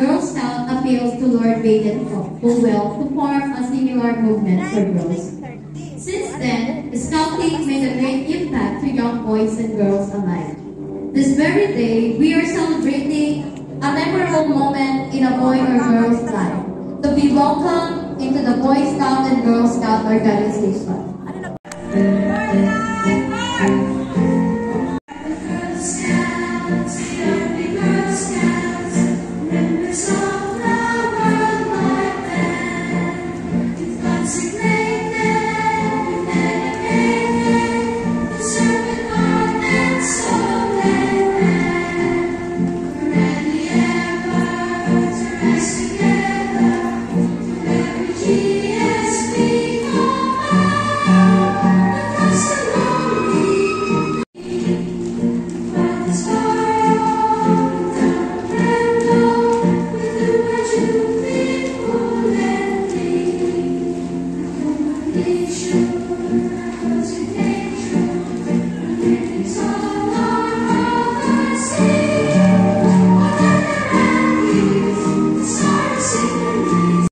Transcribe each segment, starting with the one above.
Girl Scout appeals to Lord Baden-Powell to form a similar movement for girls. Since then, Scouting made a great impact to young boys and girls alike. This very day, we are celebrating a memorable moment in a boy or girl's life, to be welcomed into the Boy Scout and Girl Scout organization.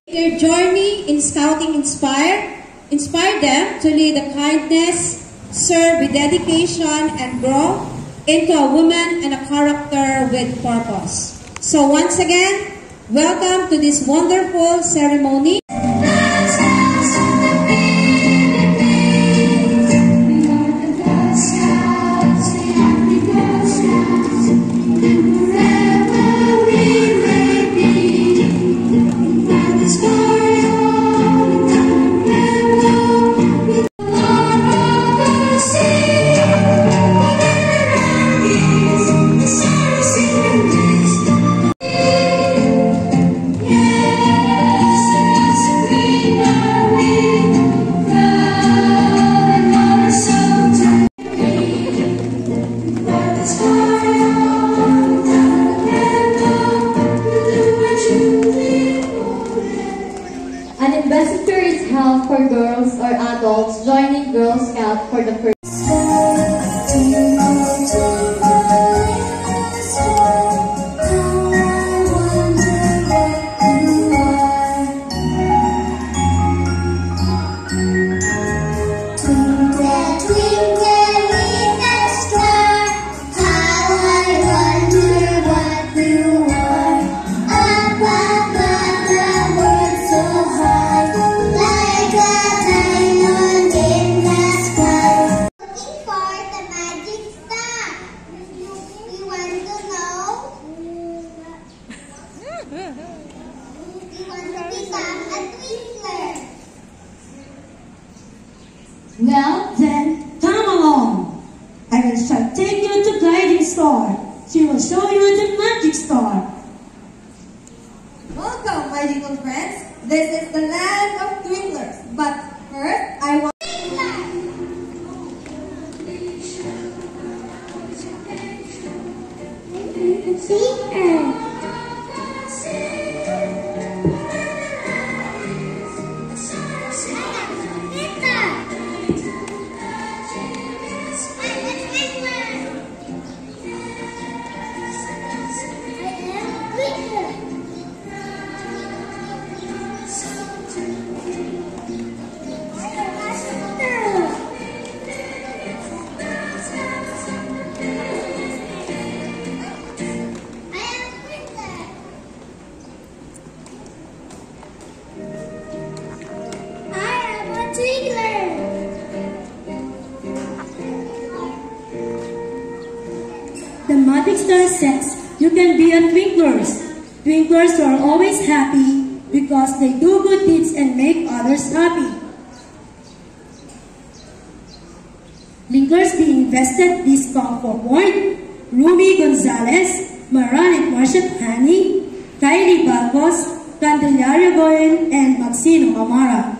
Their journey in Scouting inspire them to lead a kindness, serve with dedication, and grow into a woman and a character with purpose. So once again, welcome to this wonderful ceremony. An ambassador is held for girls or adults joining Girl Scout for the first Well, then, come along. I will shall take you to Guiding Star. She will show you the magic star. Welcome, my little friends. This is the land of twinklers. But first, I want... The magic star says you can be a twinklers. Twinklers are always happy because they do good deeds and make others happy. Twinklers being invested this call for Ward, Ruby Gonzalez, Maran and Marcia Hani, Kylie Balcos, Candelaria Goyen, and Maxino Amara.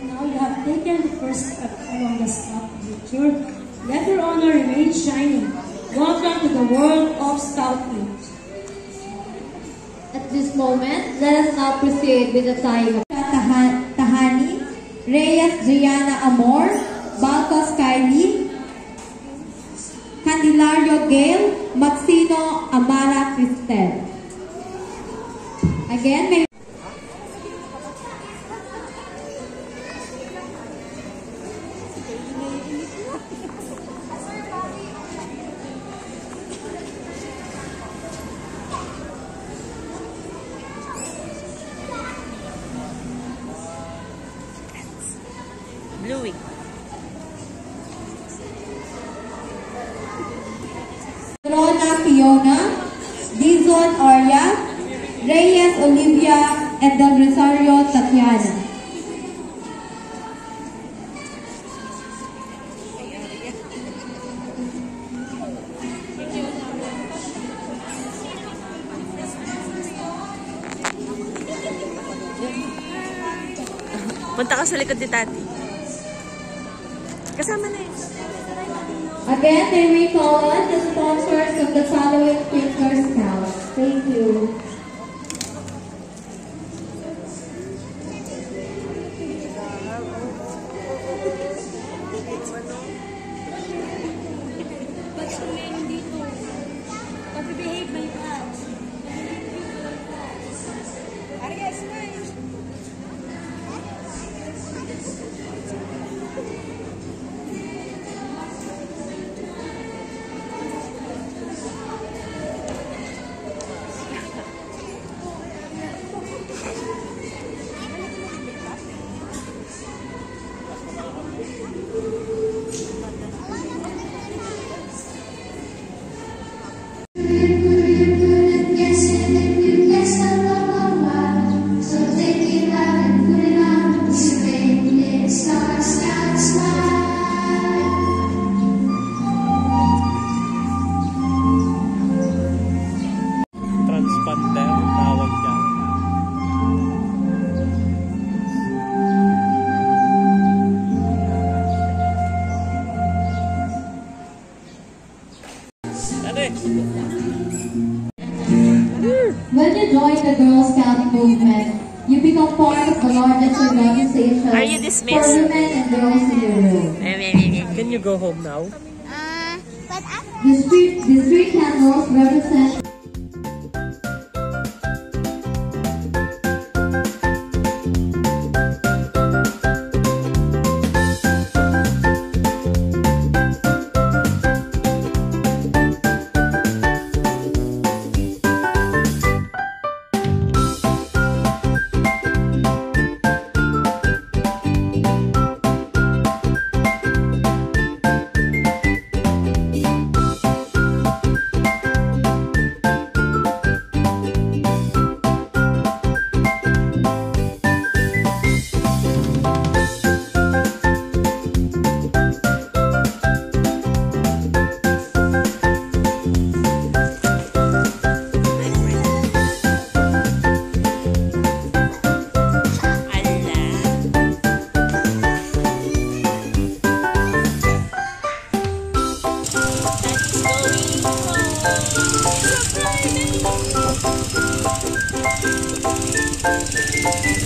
Now you have taken the first step along the scout future. Let your honor remain shining. Welcome to the world of scouting. At this moment, let us now proceed with the tying of Tahani, Reyes Gianna Amor, Balcos Kylie, Candelario Gale, Maxino Amara Cristel. Again, may Bluey. Rona Fiona, Dizon Oria, Reyes Olivia, and Del Rosario Tatiana. Punta ka sa likod ni Tati. Kasama na yun. Again, may we call on the sponsors of the following Picture Scouts. Thank you. Transponder tawag dyan. When you join the Girl Scouting movement, you become part of the largest organization Are you for dismissed? women and girls in the world. Can you go home now? The street candles represent Surprise!